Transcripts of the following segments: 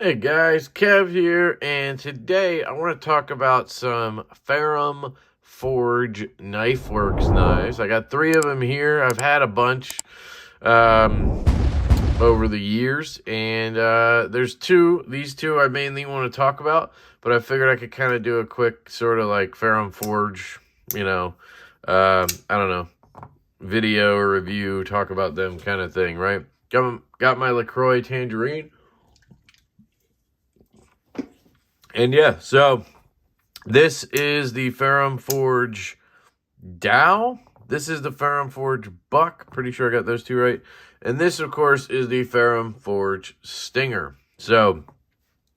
Hey guys, Kev here, and today I want to talk about some Ferum Forge Knife Works knives. I got 3 of them here. I've had a bunch over the years, and there's these two I mainly want to talk about, but I figured I could kind of do a quick sort of like Ferum Forge, I don't know, video or review, talk about them kind of thing, right? Got my LaCroix Tangerine. And yeah, so this is the Ferum Forge Dao. This is the Ferum Forge Buc. Pretty sure I got those two right. And this, of course, is the Ferum Forge Stinger. So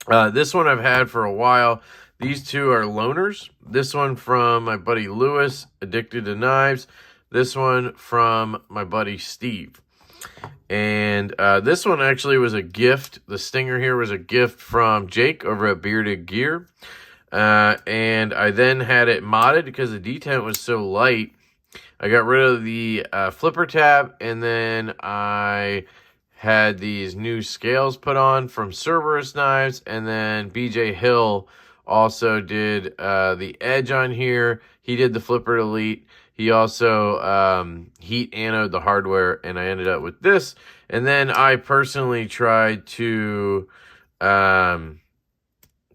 this one I've had for a while. These two are loaners. This one from my buddy Lewis, Addicted to Knives. This one from my buddy Steve. And this one actually was a gift. The Stinger here was a gift from Jake over at Bearded Gear. And I then had it modded because the detent was so light. I got rid of the flipper tab, and then I had these new scales put on from Cerberus Knives, and then BJ Hill also did the edge on here. He did the flipper elite. He also heat anode the hardware, and I ended up with this. And then I personally tried to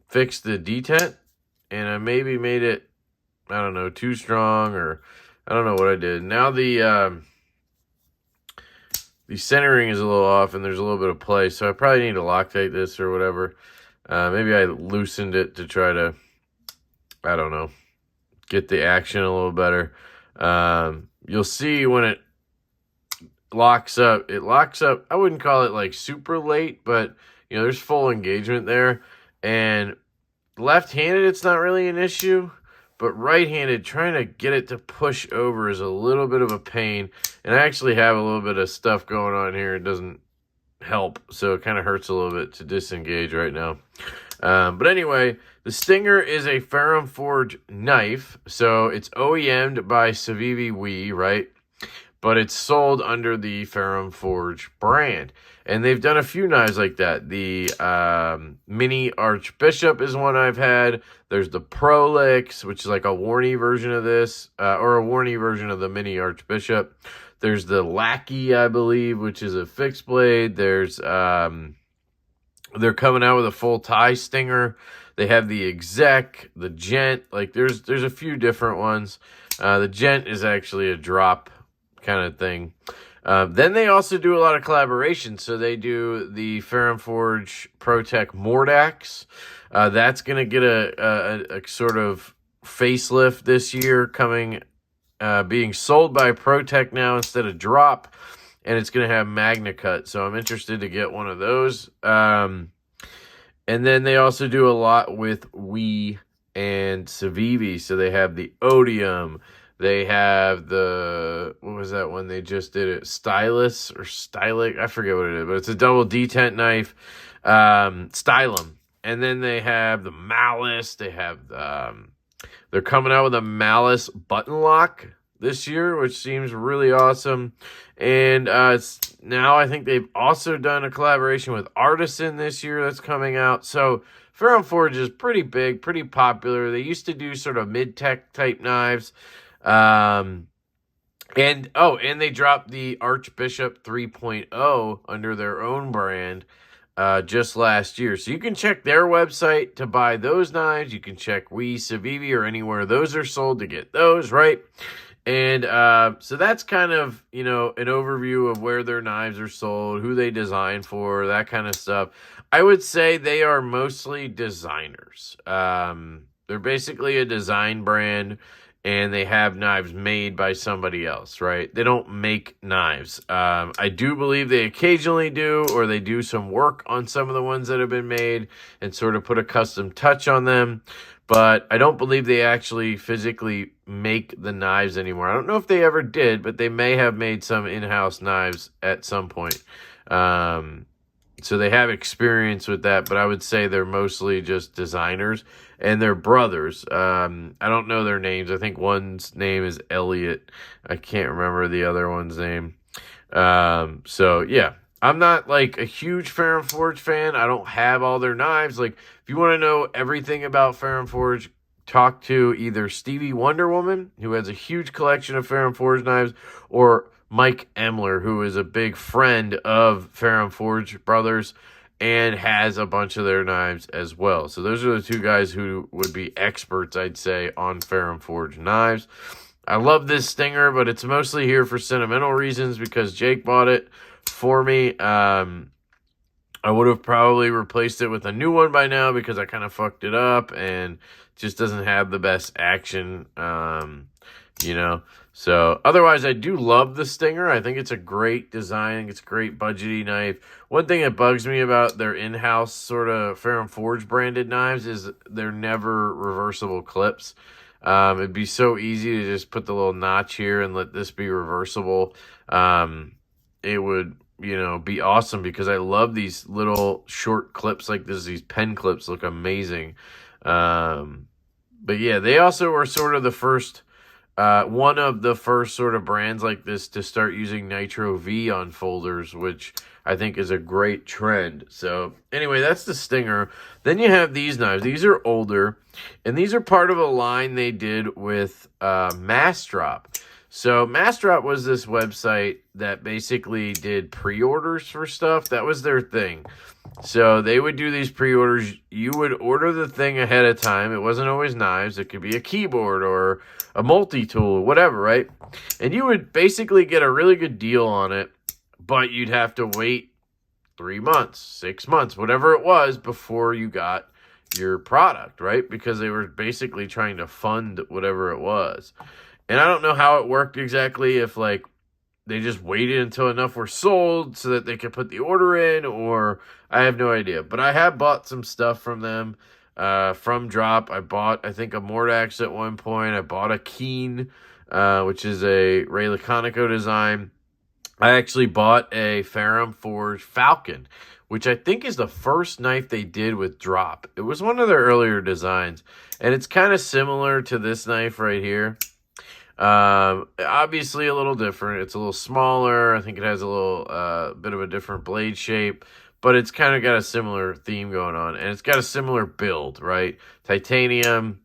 fix the detent, and I maybe made it, I don't know, too strong, or I don't know what I did. Now the centering is a little off, and there's a little bit of play, so I probably need to Loctite this or whatever. Maybe I loosened it to try to, I don't know, get the action a little better. You'll see when it locks up, I wouldn't call it like super late, but there's full engagement there. And left-handed, it's not really an issue, but right-handed, trying to get it to push over is a little bit of a pain. And I actually have a little bit of stuff going on here. It doesn't help, so it kind of hurts a little bit to disengage right now. But anyway, the Stinger is a Ferum Forge knife, so it's OEM'd by Civivi Wii, right? But it's sold under the Ferum Forge brand. And they've done a few knives like that. The Mini Archbishop is one I've had. There's the Prolix, which is like a Warney version of this, or a Warney version of the Mini Archbishop. There's the Lackey, I believe, which is a fixed blade. There's they're coming out with a full tie Stinger. They have the Exec, the Gent. Like there's a few different ones. The Gent is actually a drop kind of thing. Then they also do a lot of collaboration. So they do the Ferum Forge Pro-Tec Mordax. That's going to get a sort of facelift this year, coming, being sold by Pro-Tec now instead of Drop. And it's going to have Magna Cut. So I'm interested to get one of those. And then they also do a lot with Wii and Civivi. So they have the Odium. They have the, what was that one they just did it? Stylus or Stylic? I forget what it is, but it's a double detent knife. Stylum. And then they have the Malice. They have, they're coming out with a Malice button lock this year, which seems really awesome. And now I think they've also done a collaboration with Artisan this year that's coming out. So Ferum Forge is pretty big, pretty popular. They used to do sort of mid-tech type knives. And they dropped the Archbishop 3.0 under their own brand just last year. So you can check their website to buy those knives. You can check Wii, Civivi, or anywhere those are sold to get those, right? And so that's kind of, an overview of where their knives are sold, who they design for, that kind of stuff. I would say they are mostly designers. They're basically a design brand, and they have knives made by somebody else, right? They don't make knives. I do believe they occasionally do, or they do some work on some of the ones that have been made and sort of put a custom touch on them. But I don't believe they actually physically make the knives anymore. I don't know if they ever did, but they may have made some in-house knives at some point. So they have experience with that, but I would say they're mostly just designers. And they're brothers. I don't know their names. I think one's name is Elliot. I can't remember the other one's name. So, yeah. I'm not like a huge Ferum Forge fan. I don't have all their knives. Like, if you want to know everything about Ferum Forge, talk to either Stevie Wonder Woman, who has a huge collection of Ferum Forge knives, or Mike Emler, who is a big friend of Ferum Forge Brothers and has a bunch of their knives as well. So those are the two guys who would be experts, I'd say, on Ferum Forge knives. I love this Stinger, but it's mostly here for sentimental reasons because Jake bought it for me. I would have probably replaced it with a new one by now because I kind of fucked it up and just doesn't have the best action, you know. So otherwise, I do love the Stinger. I think it's a great design. It's a great budgety knife. One thing that bugs me about their in-house sort of Ferum Forge branded knives is they're never reversible clips. It'd be so easy to just put the little notch here and let this be reversible. It would, you know, be awesome because I love these little short clips like this. These pen clips look amazing. But yeah, they also were sort of the first, one of the first sort of brands like this to start using Nitro V on folders, which I think is a great trend. So anyway, that's the Stinger. Then you have these knives. These are older, and these are part of a line they did with MassDrop. So MassDrop was this website that basically did pre-orders for stuff. That was their thing. So they would do these pre-orders. You would order the thing ahead of time. It wasn't always knives. It could be a keyboard or a multi-tool, whatever, right? And you would basically get a really good deal on it, but you'd have to wait 3 months, 6 months, whatever it was before you got your product, right? Because they were basically trying to fund whatever it was. And I don't know how it worked exactly, if like they just waited until enough were sold so that they could put the order in, or I have no idea. But I have bought some stuff from them, from Drop. I bought, I think, a Mordax at one point. I bought a Keen, which is a Ray Laconico design. I actually bought a Ferum Forge Falcon, which I think is the first knife they did with Drop. It was one of their earlier designs, and it's kind of similar to this knife right here. Obviously a little different. It's a little smaller. I think it has a little bit of a different blade shape, but it's kind of got a similar theme going on, and it's got a similar build, right? Titanium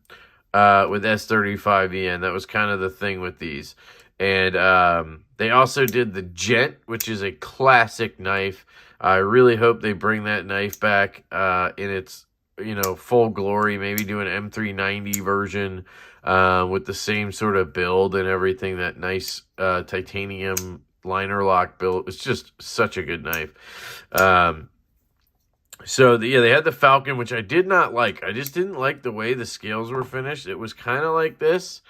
with S35EN. That was kind of the thing with these. And they also did the Gent, which is a classic knife. I really hope they bring that knife back in its, you know, full glory. Maybe do an M390 version with the same sort of build and everything. That nice titanium liner lock build. It's just such a good knife. So yeah, they had the Falcon, which I did not like. I just didn't like the way the scales were finished. It was kind of like this.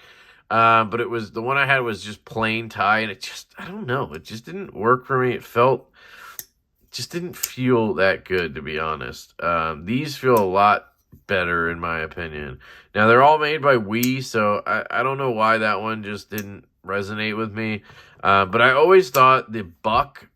But it was, the one I had was just plain tie, and it just, I don't know, it just didn't work for me. It just didn't feel that good, to be honest. These feel a lot better, in my opinion. Now, they're all made by We, so I don't know why that one just didn't resonate with me. But I always thought the Buc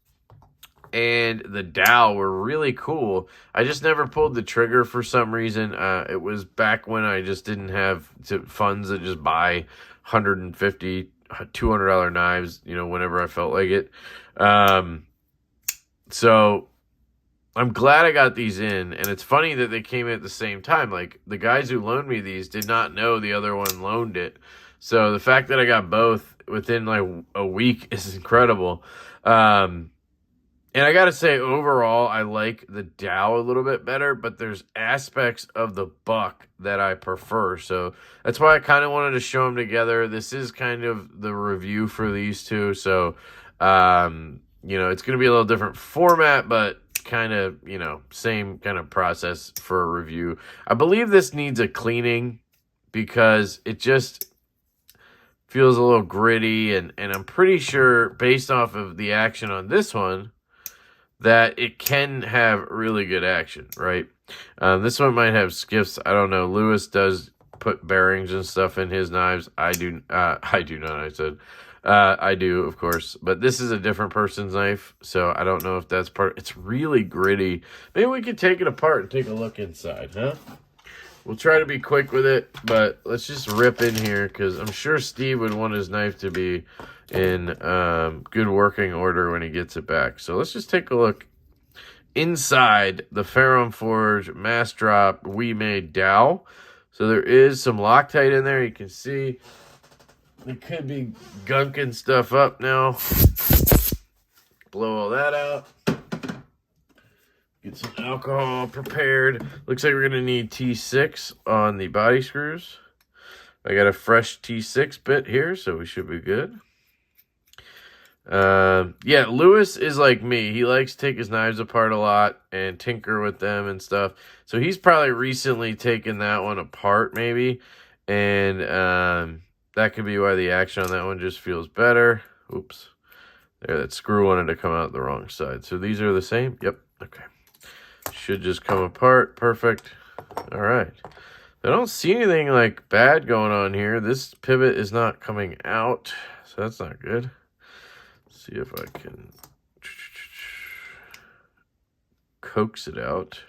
and the Dao were really cool. I just never pulled the trigger for some reason. It was back when I just didn't have funds to just buy $150, $200 knives, you know, whenever I felt like it. So I'm glad I got these in, and it's funny that they came at the same time. Like, the guys who loaned me these did not know the other one loaned it. So the fact that I got both within like a week is incredible. And I gotta say, overall, I like the Dao a little bit better, but there's aspects of the Buc that I prefer. So that's why I kind of wanted to show them together. This is kind of the review for these two. So, you know, it's going to be a little different format, but kind of, you know, same kind of process for a review. I believe this needs a cleaning because it just feels a little gritty. And I'm pretty sure, based off of the action on this one, that it can have really good action, right? This one might have skiffs. I don't know. Lewis does put bearings and stuff in his knives. I do not, I said. I do, of course. But this is a different person's knife, so I don't know if that's part. It's really gritty. Maybe we could take it apart and take a look inside, huh? We'll try to be quick with it, but let's just rip in here because I'm sure Steve would want his knife to be in good working order when he gets it back. So let's just take a look inside the Ferum Forge MassDrop We Made Dao. So there is some Loctite in there. You can see they could be gunking stuff up now. Blow all that out. Get some alcohol prepared. Looks like we're going to need T6 on the body screws. I got a fresh T6 bit here, so we should be good. Yeah, Lewis is like me. He likes to take his knives apart a lot and tinker with them and stuff. So he's probably recently taken that one apart maybe. And that could be why the action on that one just feels better. Oops. There, that screw wanted to come out the wrong side. So these are the same? Yep. Okay. Should just come apart. Perfect. All right. I don't see anything like bad going on here. This pivot is not coming out, so that's not good. Let's see if I can coax it out.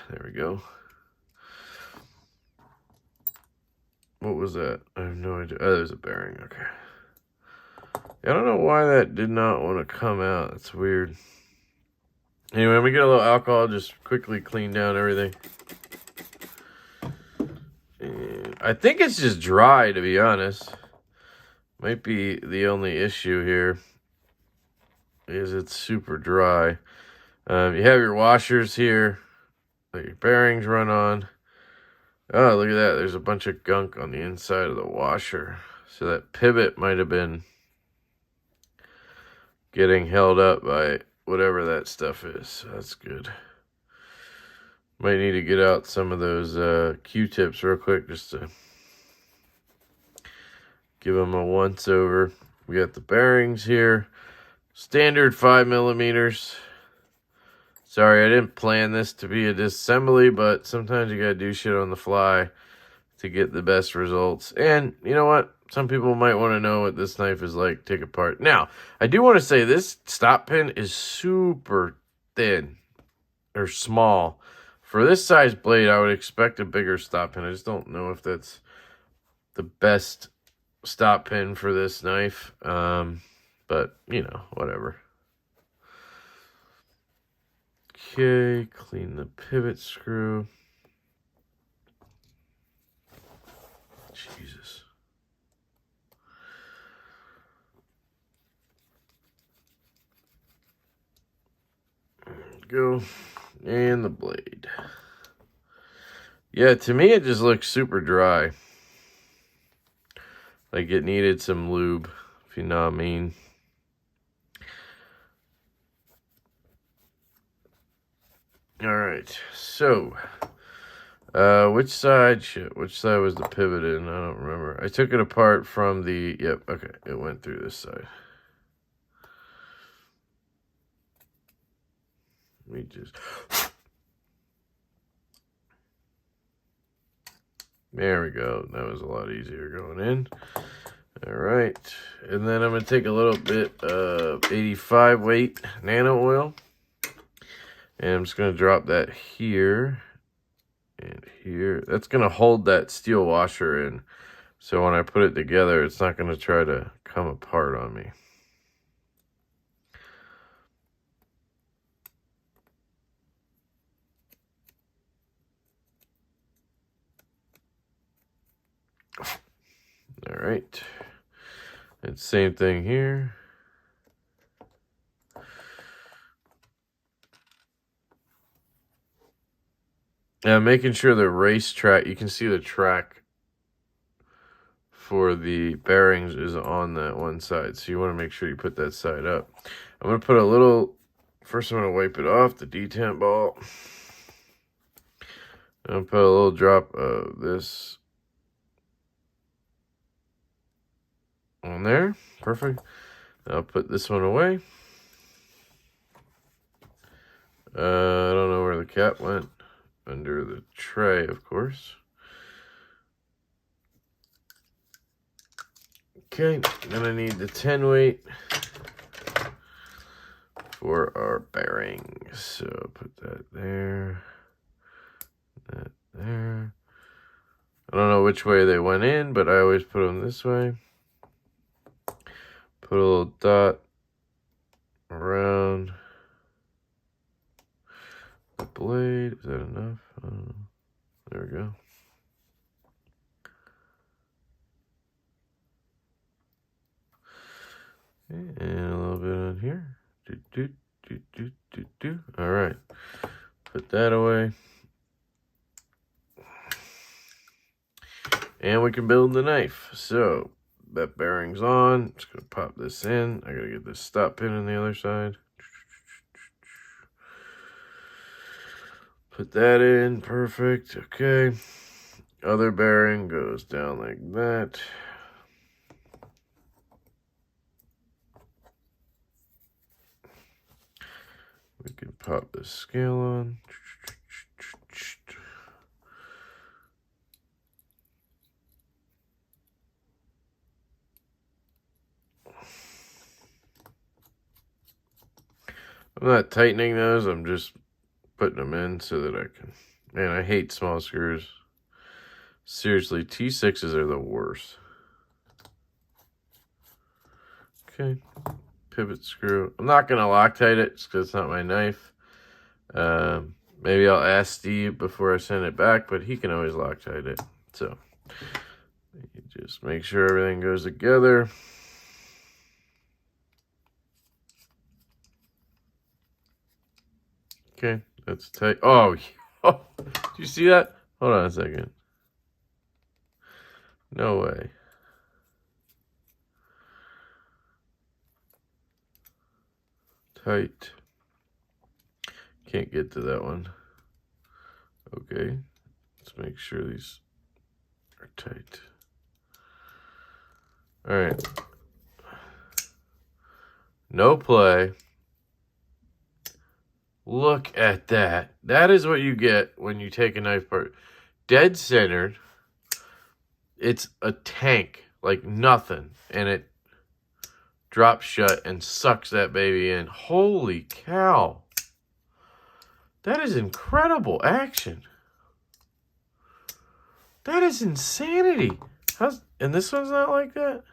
There we go. What was that? I have no idea. Oh, there's a bearing. Okay. I don't know why that did not want to come out. That's weird. Anyway, when we get a little alcohol, just quickly clean down everything. And I think it's just dry, to be honest. Might be the only issue here. Is it's super dry. You have your washers here that your bearings run on. Oh, look at that. There's a bunch of gunk on the inside of the washer. So that pivot might have been getting held up by whatever that stuff is. So that's good. Might need to get out some of those Q-tips real quick just to give them a once over. We got the bearings here. Standard 5mm. Sorry, I didn't plan this to be a disassembly, but sometimes you gotta do shit on the fly to get the best results. And you know what? Some people might want to know what this knife is like to take apart. Now, I do want to say this stop pin is super thin or small. For this size blade, I would expect a bigger stop pin. I just don't know if that's the best stop pin for this knife. But, you know, whatever. Okay, clean the pivot screw. Jesus. There we go. And the blade. Yeah, to me it just looks super dry. Like it needed some lube, if you know what I mean. Alright, so which side was the pivot in? I don't remember. I took it apart from the, yep, okay, it went through this side. We just, there we go. That was a lot easier going in. All right, and then I'm gonna take a little bit of 85 weight nano oil, and I'm just gonna drop that here and here. That's gonna hold that steel washer in, so when I put it together, it's not gonna try to come apart on me. All right, and same thing here. Now making sure the race track, you can see the track for the bearings is on that one side. So you want to make sure you put that side up. I'm going to put a little, first I'm going to wipe it off, the detent ball. I'm going to put a little drop of this on there. Perfect. I'll put this one away. I don't know where the cap went. Under the tray, of course. Okay, I'm gonna need the 10 weight. for our bearings. So put that there, that there. I don't know which way they went in, but I always put them this way. Put a little dot around the blade. Is that enough? I don't know. There we go. And a little bit on here. All right. Put that away. And we can build the knife. So that bearing's on. Just gonna pop this in. I gotta get this stop pin on the other side. Put that in. Perfect. Okay. Other bearing goes down like that. We can pop the scale on. I'm not tightening those, I'm just putting them in so that I can. Man, I hate small screws. Seriously, T6s are the worst. Okay. Pivot screw. I'm not going to Loctite it because it's not my knife. Maybe I'll ask Steve before I send it back, but he can always Loctite it. So you just make sure everything goes together. Okay, that's tight. Oh, did you see that? Hold on a second. No way. Tight. Can't get to that one. Okay, let's make sure these are tight. All right. No play. Look at that. That is what you get when you take a knife part. Dead centered. It's a tank, like nothing. And it drops shut and sucks that baby in. Holy cow. That is incredible action. That is insanity. And this one's not like that?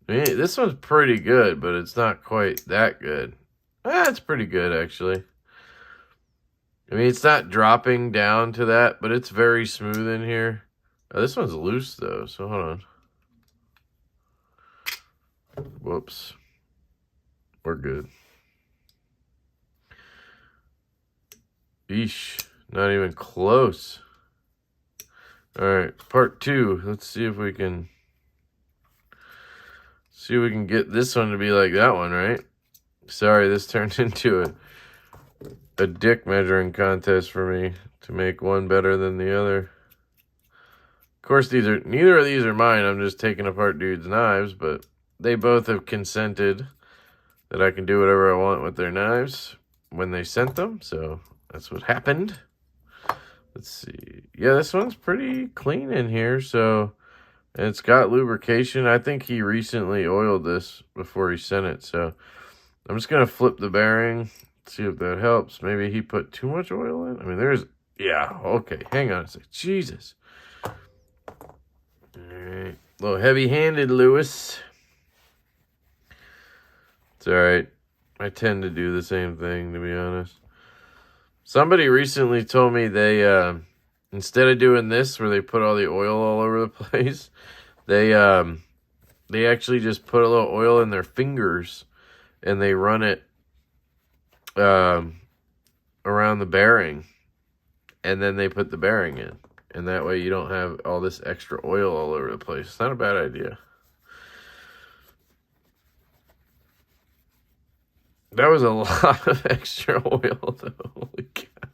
I mean, this one's pretty good, but it's not quite that good. It's pretty good, actually. I mean, it's not dropping down to that, but it's very smooth in here. Oh, this one's loose, though, so hold on. Whoops. We're good. Eesh. Not even close. All right, part 2. Let's see if we can get this one to be like that one, right? Sorry, this turned into a dick measuring contest for me to make one better than the other. Of course, neither of these are mine. I'm just taking apart dudes' knives, but they both have consented that I can do whatever I want with their knives when they sent them, so that's what happened. Let's see. Yeah, this one's pretty clean in here, so and it's got lubrication. I think he recently oiled this before he sent it, so I'm just going to flip the bearing, see if that helps. Maybe he put too much oil in. I mean, yeah, okay. Hang on a sec. Jesus. All right. A little heavy-handed, Lewis. It's all right. I tend to do the same thing, to be honest. Somebody recently told me they, instead of doing this where they put all the oil all over the place, they actually just put a little oil in their fingers and they run it around the bearing, and then they put the bearing in. And that way you don't have all this extra oil all over the place. It's not a bad idea. That was a lot of extra oil, though. Holy cow.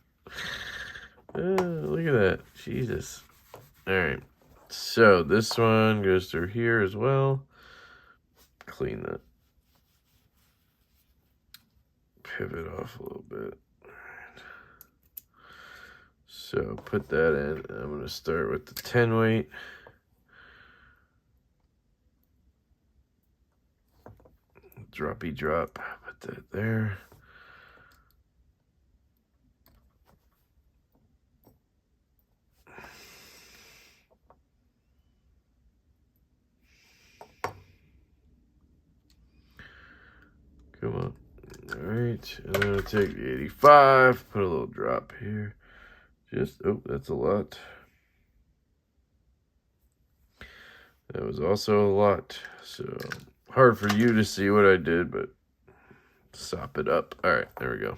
Look at that. Jesus. All right. So this one goes through here as well. Clean that. Pivot off a little bit. Right. So put that in. I'm going to start with the 10 weight. Droppy drop. Put put that there. Come on. All right, and then I'll take the 85, put a little drop here. Just, oh, that's a lot. That was also a lot. So, hard for you to see what I did, but sop it up. All right, there we go.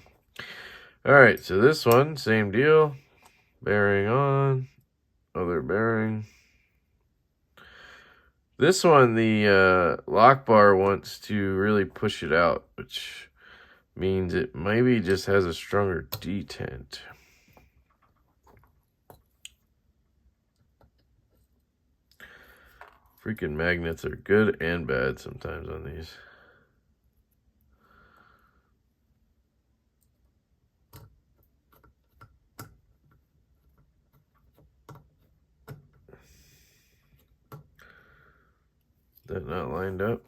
All right, so this one, same deal. Bearing on, other bearing. This one, the lock bar wants to really push it out, which means it maybe just has a stronger detent. Freaking magnets are good and bad sometimes on these. That not lined up.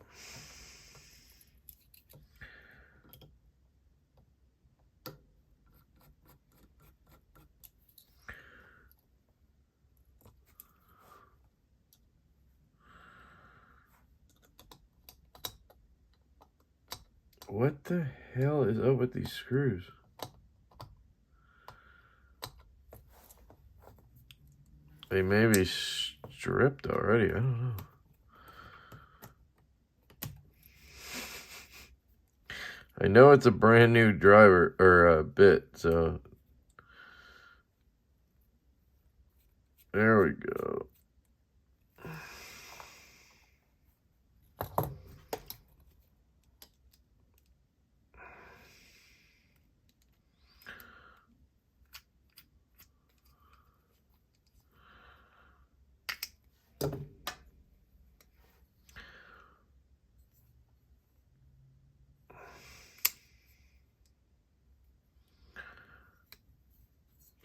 What the hell is up with these screws? They may be stripped already. I don't know. I know it's a brand new driver or bit, so there we go.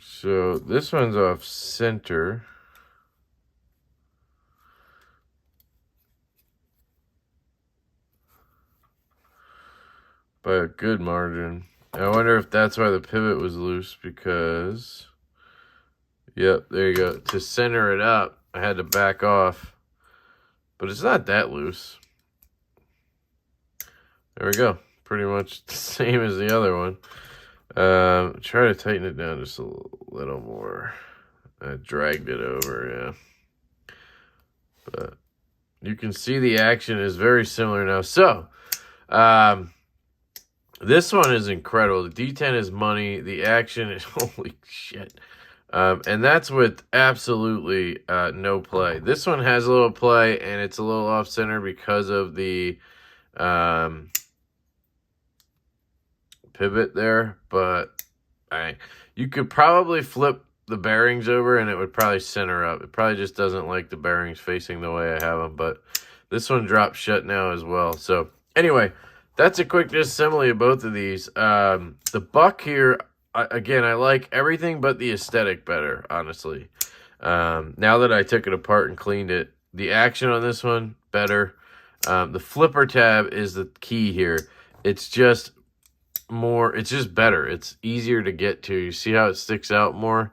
So this one's off center. By a good margin. I wonder if that's why the pivot was loose, because, yep, there you go. To center it up, I had to back off. But it's not that loose. There we go. Pretty much the same as the other one. Try to tighten it down just a little more. I dragged it over, yeah. But you can see the action is very similar now. So, this one is incredible. The D10 is money. The action is holy shit. And that's with absolutely no play. This one has a little play, and it's a little off-center because of the pivot there. But you could probably flip the bearings over, and it would probably center up. It probably just doesn't like the bearings facing the way I have them. But this one drops shut now as well. So anyway, that's a quick disassembly of both of these. The Buc here, again, I like everything but the aesthetic better, honestly. Now that I took it apart and cleaned it, the action on this one, better. The flipper tab is the key here. It's just more, it's just better. It's easier to get to. You see how it sticks out more?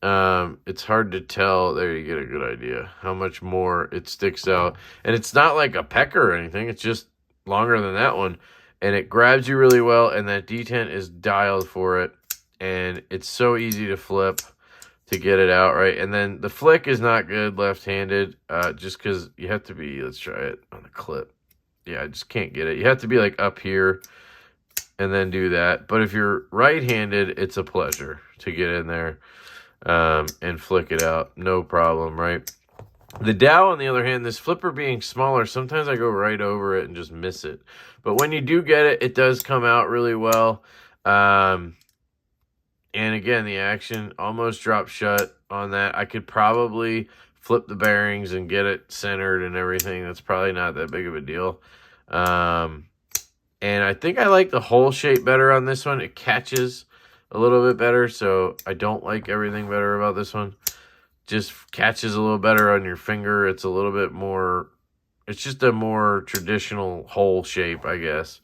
It's hard to tell. There you get a good idea how much more it sticks out. And it's not like a pecker or anything. It's just longer than that one, and it grabs you really well, and that detent is dialed for it, and it's so easy to flip to get it out, right? And then the flick is not good left-handed, just because you have to be, let's try it on the clip. Yeah, I just can't get it. You have to be like up here and then do that. But if you're right-handed, it's a pleasure to get in there and flick it out. No problem, right? The Dao, on the other hand, this flipper being smaller, sometimes I go right over it and just miss it. But when you do get it, it does come out really well. And again, the action almost dropped shut on that. I could probably flip the bearings and get it centered and everything. That's probably not that big of a deal. And I think I like the hole shape better on this one. It catches a little bit better, so I don't like everything better about this one. Just catches a little better on your finger. It's a little bit more, it's just a more traditional hole shape, I guess.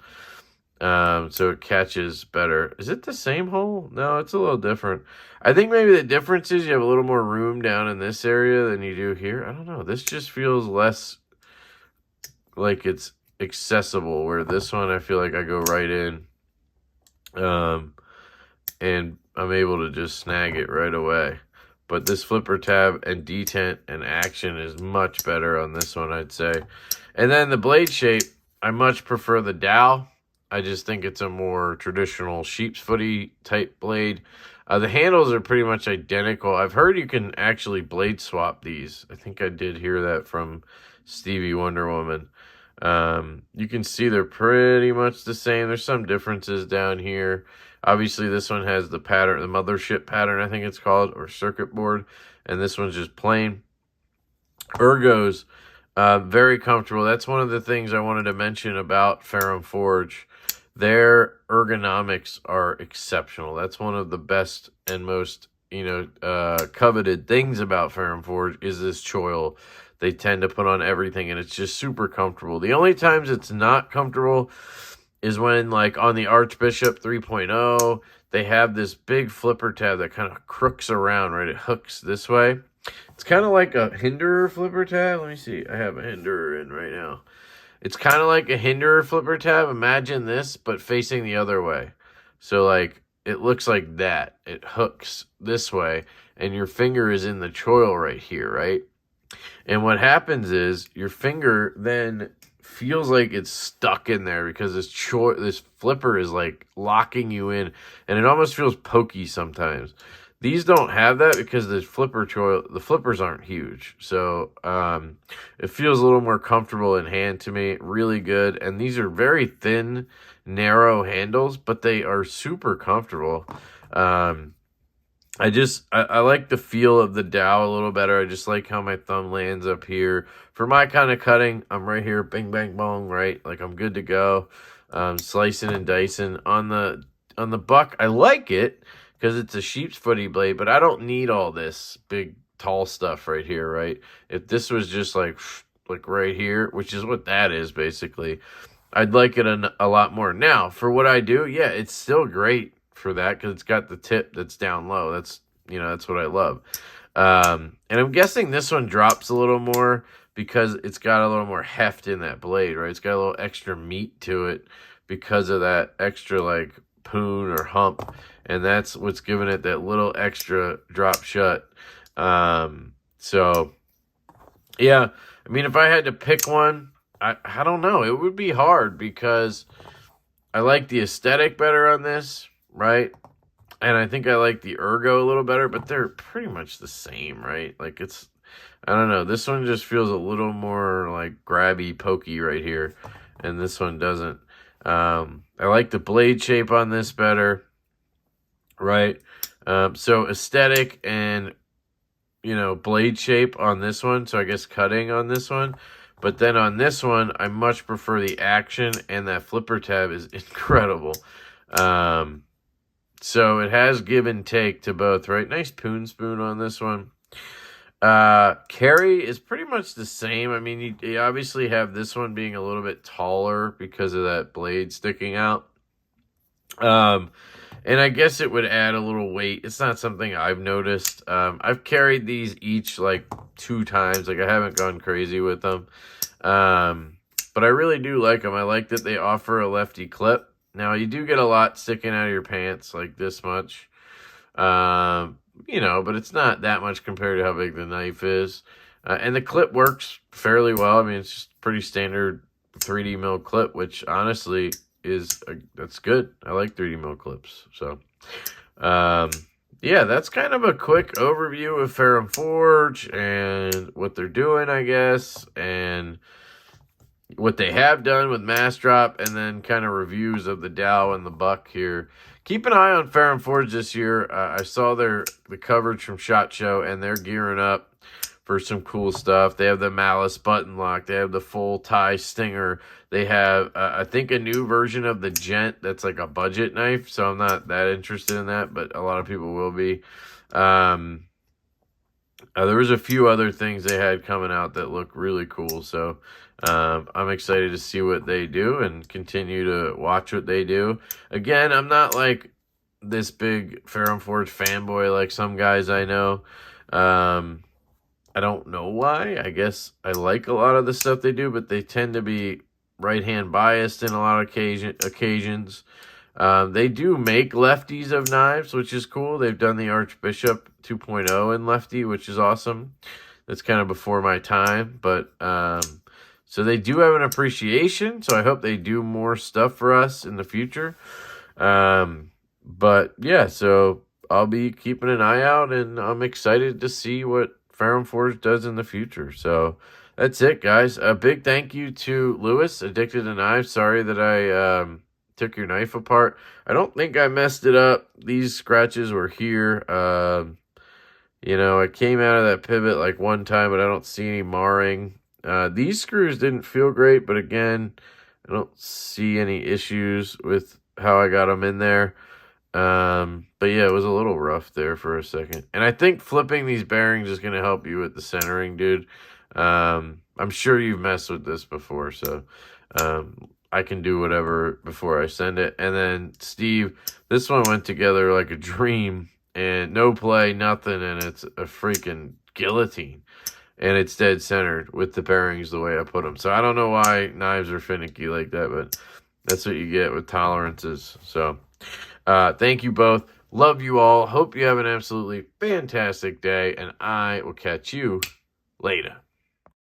So it catches better. Is it the same hole? No, it's a little different. I think maybe the difference is you have a little more room down in this area than you do here. I don't know. This just feels less like it's accessible, where this one I feel like I go right in. And I'm able to just snag it right away. But this flipper tab and detent and action is much better on this one, I'd say. And then the blade shape, I much prefer the Dao. I just think it's a more traditional sheep's footy type blade. The handles are pretty much identical. I've heard you can actually blade swap these. I think I did hear that from Stevie Wonder Woman. You can see they're pretty much the same. There's some differences down here. Obviously, this one has the pattern, the mothership pattern, I think it's called, or circuit board. And this one's just plain. Ergos, very comfortable. That's one of the things I wanted to mention about Ferum Forge. Their ergonomics are exceptional. That's one of the best and most, coveted things about Ferum Forge is this choil. They tend to put on everything, and it's just super comfortable. The only times it's not comfortable is when, like, on the Archbishop 3.0, they have this big flipper tab that kind of crooks around, right? It hooks this way. It's kind of like a hinderer flipper tab. Let me see. I have a hinderer in right now. It's kind of like a hinderer flipper tab. Imagine this, but facing the other way. So, like, it looks like that. It hooks this way, and your finger is in the choil right here, right? And what happens is your finger then feels like it's stuck in there because this flipper is like locking you in, and it almost feels pokey sometimes. These don't have that because the flippers aren't huge. So it feels a little more comfortable in hand to me. Really good. And these are very thin, narrow handles, but they are super comfortable. I like the feel of the Dao a little better. I just like how my thumb lands up here. For my kind of cutting, I'm right here, bing, bang, bong, right? Like, I'm good to go. Slicing and dicing. On the Buc, I like it because it's a sheep's footy blade, but I don't need all this big, tall stuff right here, right? If this was just like right here, which is what that is basically, I'd like it a lot more. Now, for what I do, yeah, it's still great for that because it's got the tip that's down low. That's what I love. And I'm guessing this one drops a little more because it's got a little more heft in that blade, right? It's got a little extra meat to it because of that extra like poon or hump, and that's what's giving it that little extra drop shut. So yeah, I mean, if I had to pick one, I don't know. It would be hard because I like the aesthetic better on this, right? And I think I like the ergo a little better, but they're pretty much the same, right? Like, I don't know. This one just feels a little more like grabby, pokey right here, and this one doesn't. I like the blade shape on this better, right? So aesthetic and, blade shape on this one. So I guess cutting on this one. But then on this one, I much prefer the action, and that flipper tab is incredible. So it has give and take to both, right? Nice poon spoon on this one. Carry is pretty much the same. I mean, you obviously have this one being a little bit taller because of that blade sticking out. And I guess it would add a little weight. It's not something I've noticed. I've carried these each like 2 times. Like, I haven't gone crazy with them. But I really do like them. I like that they offer a lefty clip. Now, you do get a lot sticking out of your pants, like this much. But it's not that much compared to how big the knife is. And the clip works fairly well. I mean, it's just pretty standard 3D mill clip, which honestly that's good. I like 3D mill clips. So, yeah, that's kind of a quick overview of Ferum Forge and what they're doing, I guess, and what they have done with MassDrop, and then kind of reviews of the Dao and the Buc here. Keep an eye on Ferum Forge this year. I saw the coverage from SHOT Show, and they're gearing up for some cool stuff. They have the Malice button lock. They have the full tie stinger. They have, I think, a new version of the Gent that's like a budget knife, so I'm not that interested in that, but a lot of people will be. There was a few other things they had coming out that look really cool, so I'm excited to see what they do and continue to watch what they do. Again, I'm not like this big Ferum Forge fanboy like some guys I know. I don't know why. I guess I like a lot of the stuff they do, but they tend to be right-hand biased in a lot of occasions. They do make lefties of knives, which is cool. They've done the Archbishop 2.0 in lefty, which is awesome. That's kind of before my time, but so they do have an appreciation. So I hope they do more stuff for us in the future. But yeah, so I'll be keeping an eye out, and I'm excited to see what Ferum Forge does in the future. So that's it, guys. A big thank you to Lewis, Addicted to Knives. Sorry that I took your knife apart. I don't think I messed it up. These scratches were here. You know, I came out of that pivot like one time, but I don't see any marring. These screws didn't feel great, but again, I don't see any issues with how I got them in there. But yeah, it was a little rough there for a second. And I think flipping these bearings is going to help you with the centering, dude. I'm sure you've messed with this before, so I can do whatever before I send it. And then, Steve, this one went together like a dream, and no play, nothing, and it's a freaking guillotine. And it's dead centered with the bearings the way I put them. So I don't know why knives are finicky like that, but that's what you get with tolerances. So thank you both. Love you all. Hope you have an absolutely fantastic day, and I will catch you later.